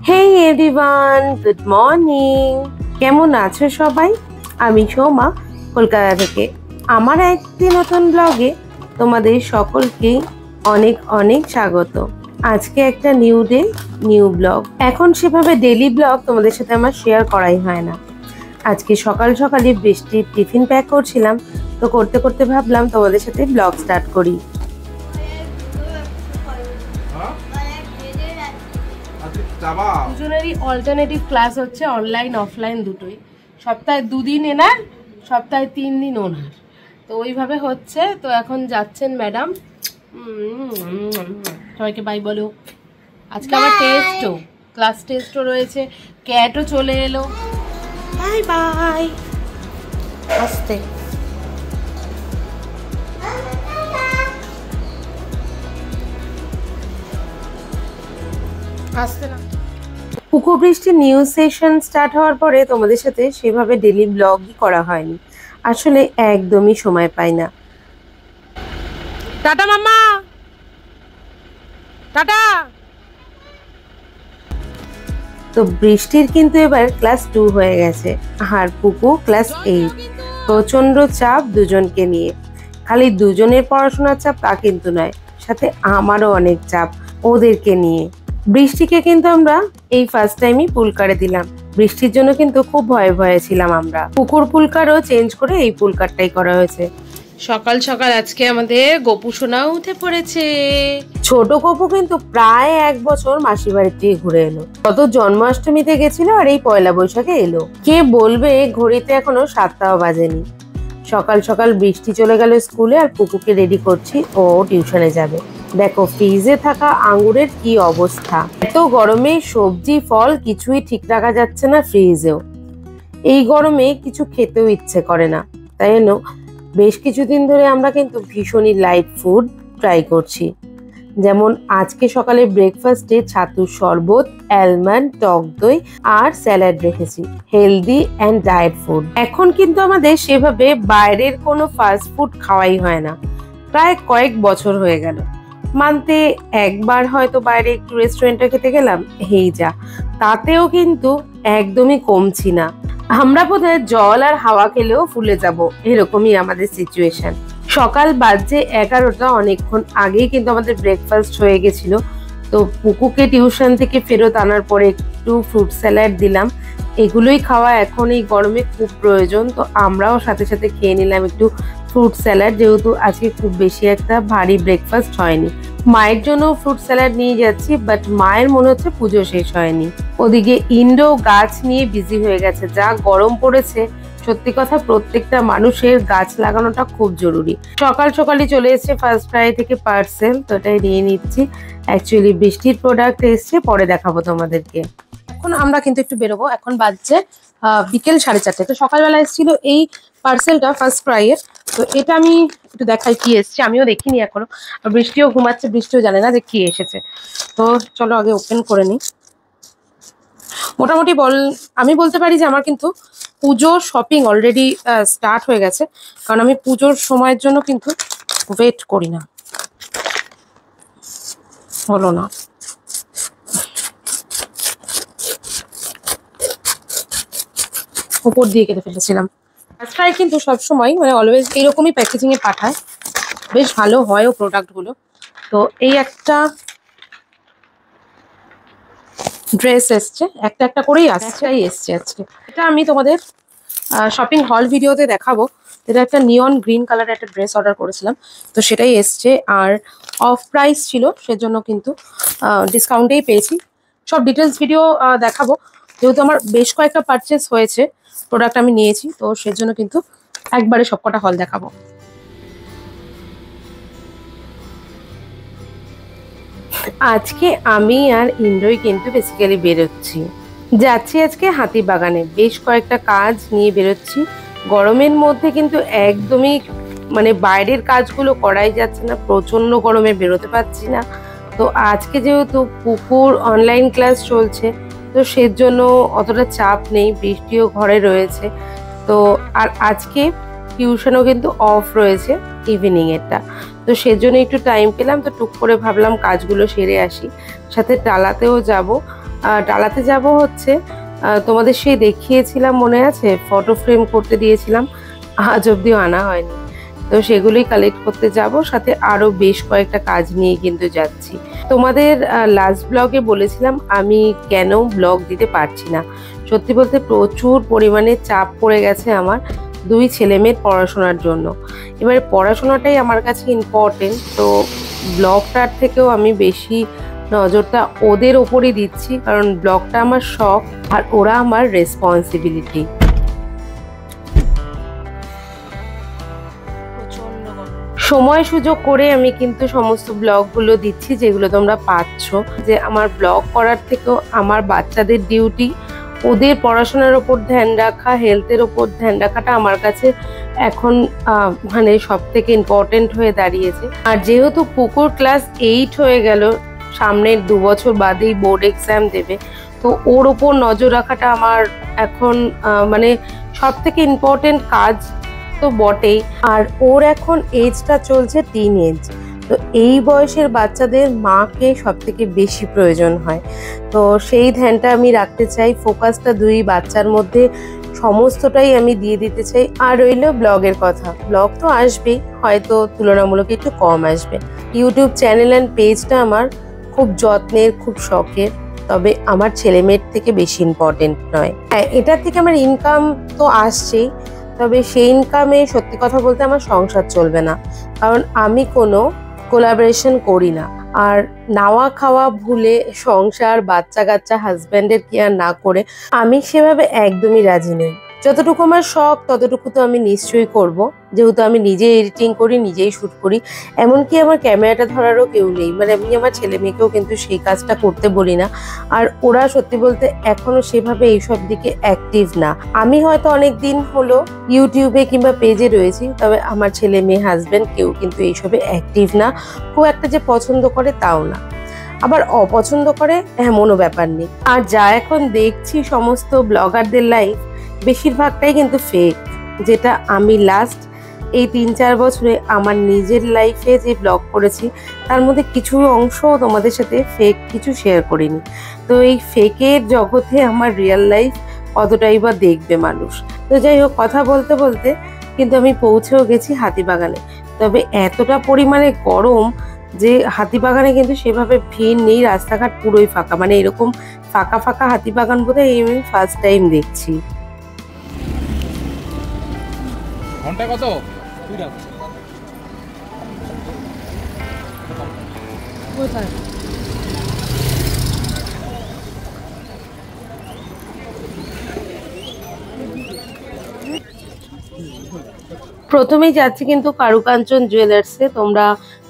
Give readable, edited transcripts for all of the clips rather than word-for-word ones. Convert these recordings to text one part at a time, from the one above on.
হেই everyone, good morning. কেমন আছো সবাই? আমি সৌমা, কলকাতা থেকে। আমার একটি নতুন ব্লগে তোমাদের সকলকে অনেক অনেক স্বাগত। আজকে একটা নিউ ডে, নিউ ব্লগ। এখন সেভাবে ডেইলি ব্লগ তোমাদের সাথে আমার শেয়ার করাই হয় না। আজকে সকাল সকালে বৃষ্টির টিফিন প্যাক করছিলাম, তো করতে করতে ভাবলাম তোমাদের সাথে ব্লগ স্টার্ট করি। দুজনেরই অল্টারনেটিভ ক্লাস হচ্ছে, অনলাইন অফলাইন দুটোই। সপ্তাহে 2 দিন এনার, সপ্তাহে 3 দিন ওনার, তো ওইভাবে হচ্ছে। তো এখন যাচ্ছেন ম্যাডাম। সবাইকে বাই বলো। আজকে আমার টেস্টও, ক্লাস টেস্টও রয়েছে, ক্যাটও চলে এলো। Bye bye. আসতে আসতে না। পুকুর বৃষ্টির নিউ সেশন স্টার্ট হওয়ার পরে তোমাদের সাথে সেভাবে ডেলি ব্লগই করা হয়নি, আসলে একদমই সময় পাই না। টাটা মাম্মা, টাটা। তো বৃষ্টির কিন্তু এবার ক্লাস 2 হয়ে গেছে, আর পুকু ক্লাস 8। প্রচন্ড চাপ দুজনকে নিয়ে। খালি দুজনের পড়াশোনার চাপ তা কিন্তু নয়, সাথে আমারও অনেক চাপ ওদেরকে নিয়ে। বৃষ্টিকে কিন্তু আমরা এই ফার্স্ট টাইমই পুলকারে দিলাম। বৃষ্টির জন্য কিন্তু খুব ভয়ে ভয়ে ছিলাম আমরা। পুকুর পুলকারও চেঞ্জ করে এই পুলকারটাই করা হয়েছে। সকাল সকাল আজকে আমাদের গোপু সোনাও উঠে পড়েছে। ছোট গোপু কিন্তু প্রায় 1 বছর মাসির বাড়ি থেকে ঘুরে এলো। গত জন্মাষ্টমীতে গেছিল আর এই পয়লা বৈশাখে এলো। কে বলবে ঘড়িতে এখনো 7টাও বাজেনি। সকাল সকাল বৃষ্টি চলে গেল স্কুলে, আর পুকুকে রেডি করছি, ও টিউশনে যাবে। দেখো ফ্রিজে থাকা আঙ্গুরের কি অবস্থা। এত গরমে সবজি ফল কিছুই ঠিক রাখা যাচ্ছে না ফ্রিজেও। এই গরমে কিছু খেতেও ইচ্ছে করে না, তাই জন্য বেশ কিছুদিন ধরে আমরা কিন্তু ভীষণই লাইট ফুড ট্রাই করছি। যেমন আজকে সকালে ব্রেকফাস্টে ছাতুর শরবত, অ্যালমন্ড, টক দই আর স্যালাড রেখেছি। Healthy and diet food. এখন কিন্তু আমাদের সেভাবে বাইরের কোনো ফাস্ট ফুড খাওয়াই হয় না, প্রায় কয়েক বছর হয়ে গেল। মান্থে একবার হয়তো বাইরে একটু রেস্টুরেন্টে খেতে গেলাম, এই যা। তাতেও কিন্তু একদমই কমছি না। আমরা বোধহয় জল আর হাওয়া খেলেও ফুলে যাব, এরকমই আমাদের সিচুয়েশন। সকাল বাজে 11টা, অনেকক্ষণ আগেই কিন্তু আমাদের ব্রেকফাস্ট হয়ে গেছিল। তো পুকুকে টিউশন থেকে ফেরত আনার পরে একটু ফ্রুট স্যালাড দিলাম। এগুলোই খাওয়া এখন এই গরমে খুব প্রয়োজন, তো আমরাও সাথে সাথে খেয়ে নিলাম একটু ফ্রুট স্যালাড, যেহেতু আজকে খুব বেশি একটা ভারী ব্রেকফাস্ট হয়নি। মায়ের জন্য ফ্রুট স্যালাড নিয়ে যাচ্ছি, বাট মায়ের মনে হচ্ছে পুজো শেষ হয়নি। ওদিকে ইন্ডো গাছ নিয়ে বিজি হয়ে গেছে। যা গরম পড়েছে, সত্যি কথা প্রত্যেকটা মানুষের গাছ লাগানোটা খুব জরুরি। সকাল সকালই চলে এসেছে ফার্স্ট ফ্রাই থেকে পার্সেল, তো এটাই নিয়ে নিচ্ছি। অ্যাকচুয়ালি বৃষ্টির প্রোডাক্ট এসছে, পরে দেখাবো তোমাদেরকে। এখন আমরা কিন্তু একটু বেরোবো। এখন বাজছে বিকেল 4:30। তো সকালবেলা এসেছিল এই পার্সেলটা ফার্স্ট ক্রাইয়ের। তো এটা আমি একটু দেখাই কি এসছে, আমিও দেখিনি এখনো। আর বৃষ্টিও ঘুমাচ্ছে, বৃষ্টিও জানে না যে কি এসেছে। তো চলো আগে ওপেন করে নিই। মোটামুটি আমি বলতে পারি যে আমার কিন্তু পুজোর শপিং অলরেডি স্টার্ট হয়ে গেছে, কারণ আমি পুজোর সময়ের জন্য কিন্তু ওয়েট করি না। হলো না। উপর দিয়ে কেটে ফেলেছিলাম। আজকাল কিন্তু সবসময় মানে অলওয়েজ এইরকমই প্যাকেজিং এ পাঠায়, বেশ ভালো হয়ও প্রোডাক্টগুলো। তো এই একটা ড্রেস এসছে, একটা একটা করেই এসছে আজকে। এটা আমি তোমাদের শপিং হল ভিডিওতে দেখাবো। এটা একটা নিয়ন গ্রিন কালারের একটা ড্রেস অর্ডার করেছিলাম, তো সেটাই এসছে। আর অফ প্রাইস ছিল, সেজন্য কিন্তু ডিসকাউন্টেই পেয়েছি। সব ডিটেলস ভিডিও দেখাবো, যেহেতু আমার বেশ কয়েকটা পারচেস হয়েছে, প্রোডাক্ট আমি নিয়েছি, তো সেজন্য কিন্তু একবারে সবকটা হল দেখাবো। আজকে আমি আর ইন্দ্রই কিন্তু বেসিক্যালি বেরোচ্ছি, যাচ্ছি আজকে হাতিবাগানে। বেশ কয়েকটা কাজ নিয়ে বেরোচ্ছি। গরমের মধ্যে কিন্তু একদমই মানে বাইরের কাজগুলো করাই যাচ্ছে না, প্রচন্ড গরমে বেরোতে পারছি না। তো আজকে যেহেতু পুকুর অনলাইন ক্লাস চলছে, তো সেজন্য অতটা চাপ নেই, বৃষ্টিও ঘরে রয়েছে। তো আর আজকে টিউশনও কিন্তু অফ রয়েছে ইভিনিং এরটা। তো সেজন্য একটু টাইম পেলাম, তো টুক করে ভাবলাম কাজগুলো সেরে আসি। সাথে টালাতেও যাব। টালাতে যাব হচ্ছে তোমাদের সেই দেখিয়েছিলাম মনে আছে, ফটো ফ্রেম করতে দিয়েছিলাম, আজ অব্দিও আনা হয়নি। তো সেগুলোই কালেক্ট করতে যাব, সাথে আরো বেশ কয়েকটা কাজ নিয়ে কিন্তু যাচ্ছি। তোমাদের লাস্ট ব্লগে বলেছিলাম আমি কেন ব্লগ দিতে পারছি না। সত্যি বলতে প্রচুর পরিমাণে চাপ পড়ে গেছে আমার 2 ছেলেমেয়ের পড়াশোনার জন্য। এবারে পড়াশোনাটাই আমার কাছে ইম্পর্টেন্ট, তো ব্লগটার থেকেও আমি বেশি নজরটা ওদের ওপরই দিচ্ছি, কারণ ব্লগটা আমার শখ আর ওরা আমার রেসপন্সিবিলিটি। সময় সুযোগ করে আমি কিন্তু সমস্ত ব্লগগুলো দিচ্ছি যেগুলো তোমরা পাচ্ছ। যে আমার ব্লগ করার থেকেও আমার বাচ্চাদের ডিউটি, ওদের পড়াশোনার ওপর ধ্যান রাখা, হেলথের ওপর ধ্যান রাখাটা আমার কাছে এখন মানে সব থেকে ইম্পর্টেন্ট হয়ে দাঁড়িয়েছে। আর যেহেতু পুকুর ক্লাস 8 হয়ে গেল, সামনের 2 বছর বাদেই বোর্ড এক্সাম দেবে, তো ওর ওপর নজর রাখাটা আমার এখন মানে সব থেকে ইম্পর্টেন্ট কাজ তো বটেই। আর ওর এখন এজটা চলছে টিন এজ, তো এই বয়সের বাচ্চাদের মাকে সব থেকে বেশি প্রয়োজন হয়। তো সেই ধ্যানটা আমি রাখতে চাই, ফোকাসটা 2 বাচ্চার মধ্যে সমস্তটাই আমি দিয়ে দিতে চাই। আর রইল ব্লগের কথা, ব্লগ তো আসবেই, হয়তো তুলনামূলক একটু কম আসবে। ইউটিউব চ্যানেল অ্যান্ড পেজটা আমার খুব যত্নের, খুব শখের, তবে আমার ছেলেমেয়ের থেকে বেশি ইম্পর্টেন্ট নয়। হ্যাঁ, এটার থেকে আমার ইনকাম তো আসছেই, তবে সেই ইনকামে সত্যি কথা বলতে আমার সংসার চলবে না, কারণ আমি কোনো কোলাবোরেশন করি না। আর নাওয়া খাওয়া ভুলে সংসার, বাচ্চা কাচ্চা, হাজব্যান্ডের কেয়ার না করে আমি সেভাবে একদমই রাজি নই। যতটুকু আমার শখ ততটুকু তো আমি নিশ্চয়ই করব, যেহেতু আমি নিজেই এডিটিং করি, নিজেই শ্যুট করি, এমনকি আমার ক্যামেরাটা ধরারও কেউ নেই। মানে আমি আমার ছেলে মেয়েকেও কিন্তু সেই কাজটা করতে বলি না, আর ওরা সত্যি বলতে এখনো সেভাবে এইসব দিকে অ্যাক্টিভ না। আমি হয়তো অনেক দিন হলো ইউটিউবে কিংবা পেজে রয়েছি, তবে আমার ছেলে মেয়ে, হাজব্যান্ড কেউ কিন্তু এইসবে অ্যাক্টিভ না। খুব একটা যে পছন্দ করে তাও না, আবার অপছন্দ করে এমনও ব্যাপার নেই। আর যা এখন দেখছি সমস্ত ব্লগারদের লাইফ, বেশিরভাগটাই কিন্তু ফেক। যেটা আমি লাস্ট এই 3-4 বছরে আমার নিজের লাইফে যে ব্লগ করেছি, তার মধ্যে কিছু অংশ তোমাদের সাথে ফেক কিছু শেয়ার করিনি। তো এই ফেকের জগতে আমার রিয়েল লাইফ কতটাই বা দেখবে মানুষ। তো যাই হোক, কথা বলতে বলতে কিন্তু আমি পৌঁছেও গেছি হাতিবাগানে। তবে এতটা পরিমাণে গরম যে হাতিবাগানে কিন্তু সেভাবে ভিড় নেই, রাস্তাঘাট পুরোই ফাঁকা। মানে এরকম ফাঁকা ফাঁকা হাতিবাগান বোধহয় আমি ফার্স্ট টাইম দেখছি। ঘন্টা কত? প্রথমেই যাচ্ছি কিন্তু কারুকাঞ্চন জুয়েলার্সে। তোমরা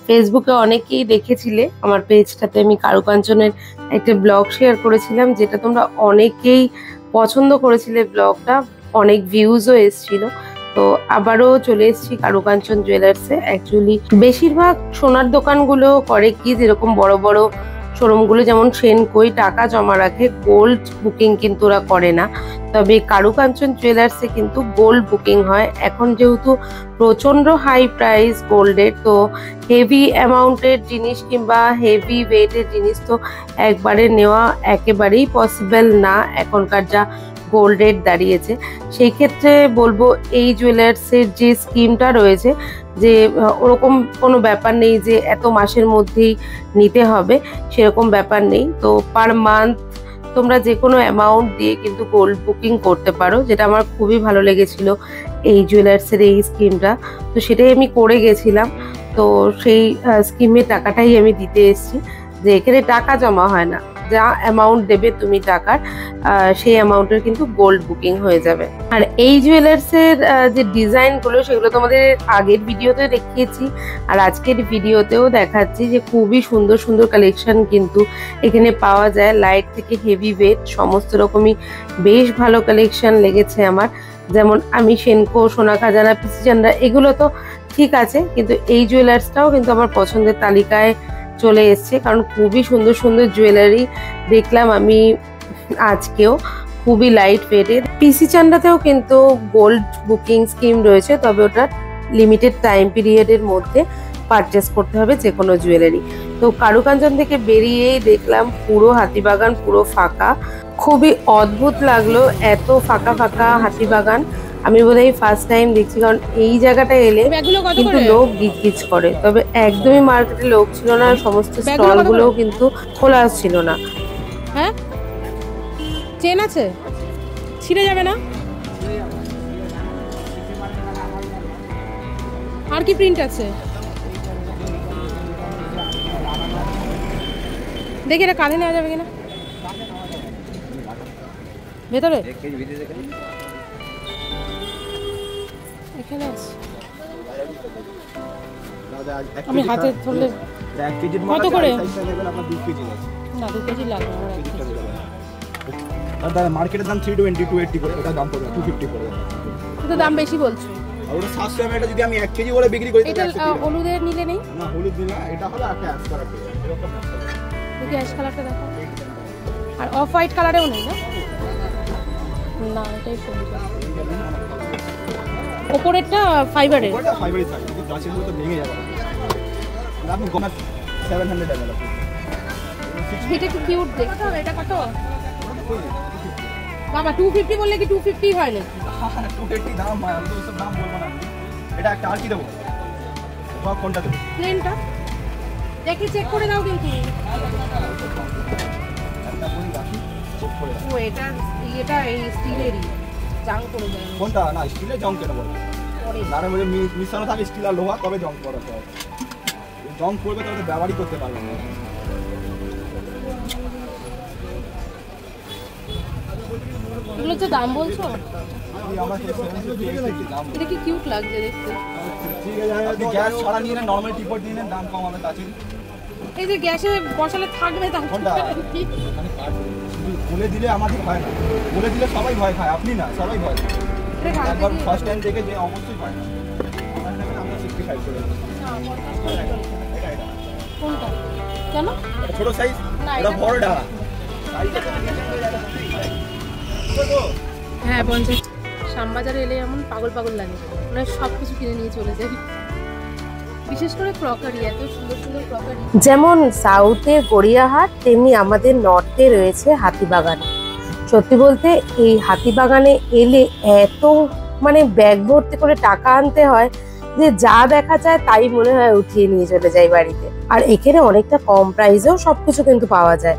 ফেসবুকে অনেকেই দেখেছিলে, আমার পেজটাতে আমি কারুকাঞ্চনের একটা ব্লগ শেয়ার করেছিলাম, যেটা তোমরা অনেকেই পছন্দ করেছিলে। ব্লগটা অনেক ভিউজও এসেছিল। তো আবারও চলে এসেছি কারুকাঞ্চন জুয়েলার্সে। অ্যাকচুয়ালি বেশিরভাগ সোনার দোকানগুলো করে কি, যেরকম বড় বড় শোরুমগুলো যেমন সেনকোই টাকা জমা রাখে, গোল্ড বুকিং কিন্তু ওরা করে না। তবে কারুকাঞ্চন জুয়েলার্সে কিন্তু গোল্ড বুকিং হয়। এখন যেহেতু প্রচণ্ড হাই প্রাইস গোল্ডের, তো হেভি অ্যামাউন্টের জিনিস কিংবা হেভি ওয়েটের জিনিস তো একবারে নেওয়া একেবারেই পসিবল না এখনকার যা গোল্ড রেট দাঁড়িয়েছে। সেই ক্ষেত্রে বলবো এই জুয়েলার্সের যে স্কিমটা রয়েছে, যে ওরকম কোনো ব্যাপার নেই যে এত মাসের মধ্যেই নিতে হবে, সেরকম ব্যাপার নেই। তো পার মান্থ তোমরা যে কোনো অ্যামাউন্ট দিয়ে কিন্তু গোল্ড বুকিং করতে পারো, যেটা আমার খুবই ভালো লেগেছিল এই জুয়েলার্সের এই স্কিমটা। তো সেটাই আমি করে গেছিলাম। তো সেই স্কিমের টাকাটাই আমি দিতে এসেছি, যে এখানে টাকা জমা হয় না, যা অ্যামাউন্ট দেবে তুমি টাকার, সেই অ্যামাউন্টের কিন্তু গোল্ড বুকিং হয়ে যাবে। আর এই জুয়েলার্সের যে ডিজাইনগুলো, সেগুলো তোমাদের আগের ভিডিওতে দেখিয়েছি, আর আজকের ভিডিওতেও দেখাচ্ছি যে খুবই সুন্দর সুন্দর কালেকশন কিন্তু এখানে পাওয়া যায়। লাইট থেকে হেভি ওয়েট সমস্ত রকমই বেশ ভালো কালেকশন লেগেছে আমার। যেমন আমি সেনকো, সোনা খাজানা, পিসি চান্ডা এগুলো তো ঠিক আছে, কিন্তু এই জুয়েলার্সটাও কিন্তু আমার পছন্দের তালিকায় চলে এসছে, কারণ খুবই সুন্দর সুন্দর জুয়েলারি দেখলাম আমি আজকেও, খুবই লাইট ওয়েটের। পিসি চান্ডাতেও কিন্তু গোল্ড বুকিং স্কিম রয়েছে, তবে ওটা লিমিটেড টাইম পিরিয়ডের মধ্যে। পারচেস করতে হবে যে কোনো জুয়েলারি। তো কারুকাঞ্চন থেকে বেরিয়েই দেখলাম পুরো হাতিবাগান পুরো ফাঁকা। খুবই অদ্ভুত লাগলো, এত ফাঁকা ফাঁকা হাতিবাগান আমি বোধহয় ফার্স্ট টাইম দেখছি। কারণ এই জায়গাটা এলে কিন্তু লোক গিজগিজ করে, তবে একদমই মার্কেটে লোক ছিল না, সমস্ত স্টল গুলোও কিন্তু খোলা ছিল না। হ্যাঁ, চেন আছে, ছিঁড়ে যাবে না? আর কি প্রিন্ট আছে দেখি, এটা কাঁধে নেওয়া যাবে কিনা? ভেতরে এখানে আছে, আমি হাতে ধরলে কত করে? না 2 কেজি লাগবে আমার। দাদা মার্কেটের দাম 320 280 করে, ওটা দাম পড়বে 250 করে। তো দাম বেশি বলছো। আর ওটা 700 ml, এটা যদি আমি 1 কেজি করে বিক্রি করি এটা হলুদের নিলে নেই না, হলুদ দিলে এটা হলো একটা অ্যাশ কালার এরকম। দেখি অ্যাশ কালারটা দেখো। আর অফ হোয়াইট কালারেও নেই না? না, এটাই সুন্দর। ওপরেরটা ফাইবারের, ওটা ফাইবারের থাকে, কিন্তু গাছের মতো ভেঙে যাবে। আর আপনি গোনা 700 ml। এটা কি কিউট দেখতে। এটা কত বাবা? 250 বললে কি 250 হয় নাকি? 280 দাম হয়, আমি তো ওসব দাম বলবো না। এটা একটা আর কি দেবো? তোমার কোনটা দেবো? প্লেনটা দেখি, চেক করে দাও কিন্তু। একটা বলি রাখি, চেক করে দাও। ও এটা এই স্টিলেরই জাং করে যায়। কোনটা? না, স্টিলের জং কেন বলে? নারে মধ্যে মিশানো থাকে স্টিল আর লোহা, তবে জং পড়ে। জং পড়বে তবে ব্যবহারই করতে পারবে না। এগুলো যে দাম বলছো, দাম এটা কি কিউট লাগছে দেখতে। ঠিক আছে, আপনি গ্যাস ছাড়া নিয়ে নেন, নরমাল টিপট নিয়ে নেন, দাম কম হবে তাতে। এই যে গ্যাসে বসালে থাকবে তাহলে কোনটা? বলে দিলে আমাদের হয় না, বলে দিলে সবাই ভয় খায়, আপনি না, সবাই ভয় খায়। একবার ফার্স্ট টাইম দেখে যে অবশ্যই ভয় না। আমরা 65 করে দিই। কোনটা? কেন? ছোট সাইজ, এটা বড় ডালা। হ্যাঁ 50। শ্যামবাজারে এলে এমন পাগল পাগল লাগে, মানে সব কিছু কিনে নিয়ে চলে যাই। বিশেষ করে ক্রকারি, এত সুন্দর সুন্দর ক্রকারি। যেমন সাউথের গড়িয়াহাট, তেমনি আমাদের নর্থে রয়েছে হাতিবাগান। সত্যি বলতে এই হাতিবাগানে এলে এত মানে ব্যাগ ভর্তি করে টাকা আনতে হয় যে যা দেখা যায় তাই মনে হয় উঠিয়ে নিয়ে চলে যায় বাড়িতে। আর এখানে অনেকটা কম প্রাইসেও সবকিছু কিন্তু পাওয়া যায়।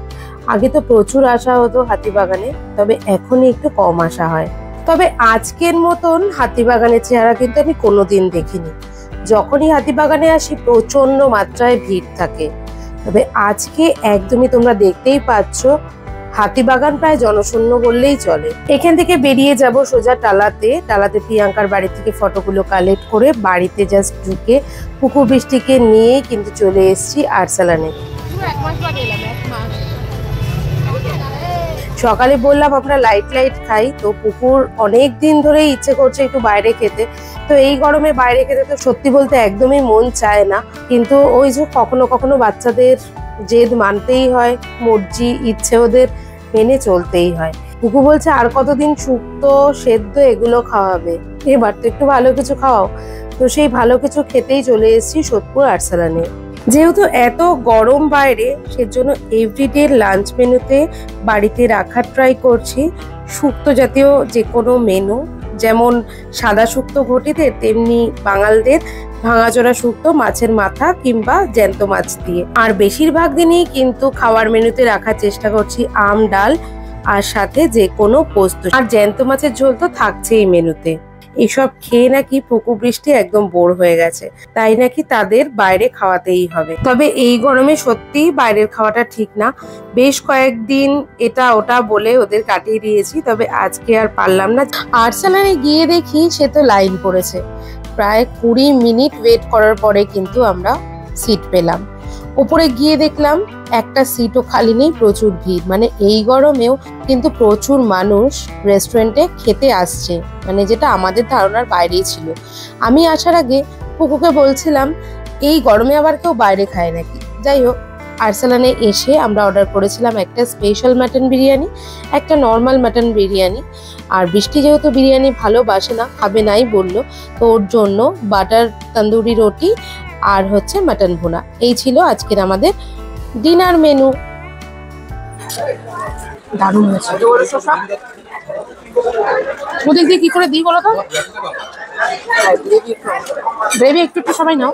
আগে তো প্রচুর আসা হতো হাতিবাগানে, তবে এখন একটু কম আসা হয়। তবে আজকের মতন হাতিবাগানের চেহারা কিন্তু আমি কোনোদিন দেখিনি। যখনই হাতিবাগানে আসি প্রচন্ড মাত্রায় ভিড় থাকে, তবে আজকে একদমই তোমরা দেখতেই পাচ্ছ হাতিবাগান প্রায় জনশূন্য বললেই চলে। এখান থেকে বেরিয়ে যাব সোজা টালাতে। প্রিয়াঙ্কার বাড়ি থেকে ফটোগুলো কালেক্ট করে বাড়িতে জাস্ট ঢুকে পুকুর বৃষ্টিকে নিয়ে কিন্তু চলে এসেছি আরসালানে। সকালে বললাম আমরা লাইট খাই, তো পুকুর অনেক দিন ধরে ইচ্ছে করছে একটু বাইরে খেতে। তো এই গরমে বাইরে খেতে তো সত্যি বলতে একদমই মন চায় না, কিন্তু ওই যে কখনো কখনো বাচ্চাদের জেদ মানতেই হয়, মর্জি ইচ্ছে ওদের মেনে চলতেই হয়। পুকু বলছে আর কতদিন শুক্তো সেদ্ধ এগুলো খাওয়াবে, এবার তো একটু ভালো কিছু খাওয়াও। তো সেই ভালো কিছু খেতেই চলে এসেছি সোদপুর আরসালানে। যেহেতু এত গরম বাইরে, সেজন্য এভরিডে লাঞ্চ মেনুতে বাড়িতে রাখার ট্রাই করছি শুক্তো জাতীয় যে কোনো মেনু। যেমন সাদা শুক্তো ঘটিদের, তেমনি বাঙালদের ভাঙাচোরা শুক্তো মাছের মাথা কিংবা জ্যান্ত মাছ দিয়ে। আর বেশিরভাগ দিনই কিন্তু খাওয়ার মেনুতে রাখার চেষ্টা করছি আম ডাল আর সাথে যে কোনো পোস্ত, আর জ্যান্ত মাছের ঝোল তো থাকছেই মেনুতে। এসব খেয়ে নাকি পুকু বৃষ্টি একদম বোর হয়ে গেছে, তাই নাকি তাদের বাইরে খাওয়াতেই হবে। তবে এই গরমে সত্যি বাইরের খাওয়াটা ঠিক না। বেশ কয়েকদিন এটা ওটা বলে ওদের কাটিয়ে দিয়েছি, তবে আজকে আর পারলাম না। আরসালানে গিয়ে দেখি সে তো লাইন পড়েছে। প্রায় 20 মিনিট ওয়েট করার পরে কিন্তু আমরা সিট পেলাম। উপরে গিয়ে দেখলাম একটা সিটও খালি নেই, প্রচুর ভিড়। মানে এই গরমেও কিন্তু প্রচুর মানুষ রেস্টুরেন্টে খেতে আসছে, মানে যেটা আমাদের ধারণার বাইরেই ছিল। আমি আসার আগে পুকুকে বলছিলাম এই গরমে আবার কেউ বাইরে খায় নাকি। যাই হোক, আরসালানে এসে আমরা অর্ডার করেছিলাম একটা স্পেশাল মাটন বিরিয়ানি, একটা নর্মাল মাটন বিরিয়ানি। আর বৃষ্টি যেহেতু বিরিয়ানি ভালোবাসে না, খাবে নাই বললো, তো ওর জন্য বাটার তন্দুরি রুটি আর হচ্ছে মাটন ভুনা। এই ছিল আজকের আমাদের ডিনার মেনু। দারুণ হয়েছে। ওদিক দিয়ে কি করে দিই বলো তো? গ্রেভি একটু একটু সবাই নাও।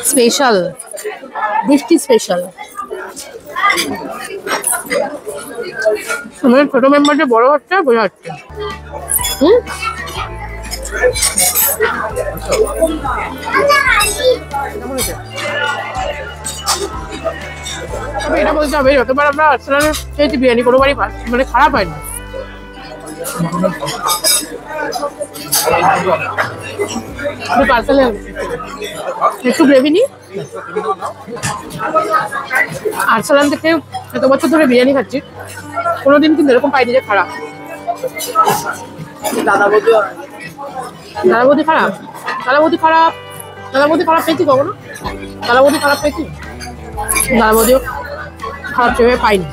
স্পেশাল, বৃষ্টি স্পেশাল। আমাদের ছোট মেম্বার যে বড় হচ্ছে বোঝা যাচ্ছে। এটা বলতে হবে, যতবার আমরা আর্সেনালে খেয়েছি বিরিয়ানি কোনোবারই মানে খারাপ হয় না। একটু গ্রেভি নি। আর্সেনাল থেকে এত বছর ধরে বিরিয়ানি খাচ্ছি, কোনোদিন কিন্তু এরকম পাইনি যে খারাপ। দাদা বৌদি খারাপ? দাদা বৌদি খারাপ পেয়েছি কখনো? দাদা বৌদি খারাপ পেয়েছি? দাদা বৌদিও খারাপ সেভাবে পাইনি।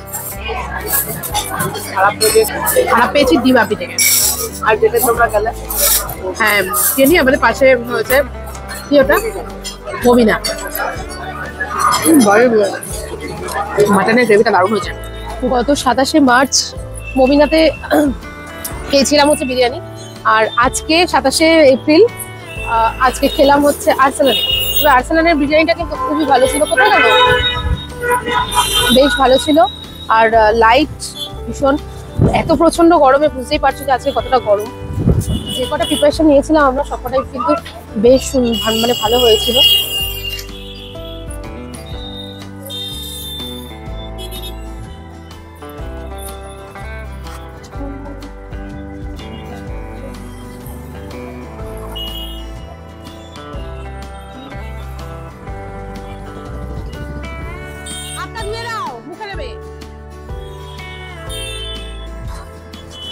খারাপ পেয়েছি ডিবাপি থেকে। আর যেটা তোমরা গেলে, হ্যাঁ চিনি আমাদের পাশে হয়েছে কি ওটা মমিনা, মাটনের গ্রেভিটা দারুণ হয়েছে। গত 27শে মার্চ মমিনাতে খেয়েছিলাম হচ্ছে বিরিয়ানি, আর আজকে 27শে এপ্রিল আজকে খেলাম হচ্ছে আর্সেনালে। তবে আর্সেনালের বিরিয়ানিটা কিন্তু খুবই ভালো ছিল। কোথায় গেল? বেশ ভালো ছিল আর লাইট ভীষণ। এত প্রচন্ড গরমে বুঝতেই পারছো যে আজকে কতটা গরম। যে কটা প্রিপারেশন নিয়েছিলাম আমরা সবকটাই কিন্তু বেশ মানে ভালো হয়েছিল।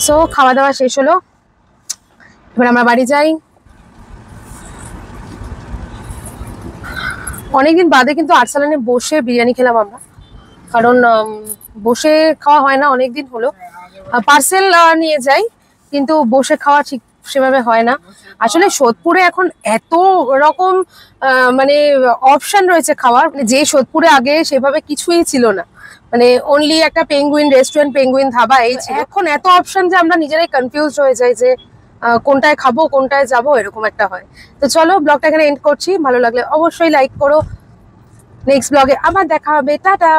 সো খাওয়া দাওয়া শেষ হলো, এবার আমরা বাড়ি যাই। অনেকদিন বাদে কিন্তু আর্সেনালে বসে বিরিয়ানি খেলাম আমরা, কারণ বসে খাওয়া হয় না অনেকদিন হলো। পার্সেল নিয়ে যাই কিন্তু বসে খাওয়া ঠিক সেভাবে হয় না। আসলে সোদপুরে এখন এত রকম মানে অপশন রয়েছে খাওয়ার, যে সোদপুরে আগে সেভাবে কিছুই ছিল না। মানে অনলি একটা পেঙ্গুইন রেস্টুরেন্ট, পেঙ্গুইন ধাবা এই ছিল। এখন এত অপশন যে আমরা নিজেরাই কনফিউজ হয়ে যাই যে কোনটায় খাবো কোনটায় যাবো, এরকম একটা হয়। তো চলো ব্লগটা এখানে এন্ড করছি। ভালো লাগলে অবশ্যই লাইক করো। নেক্সট ব্লগে আবার দেখা হবে। টাটা।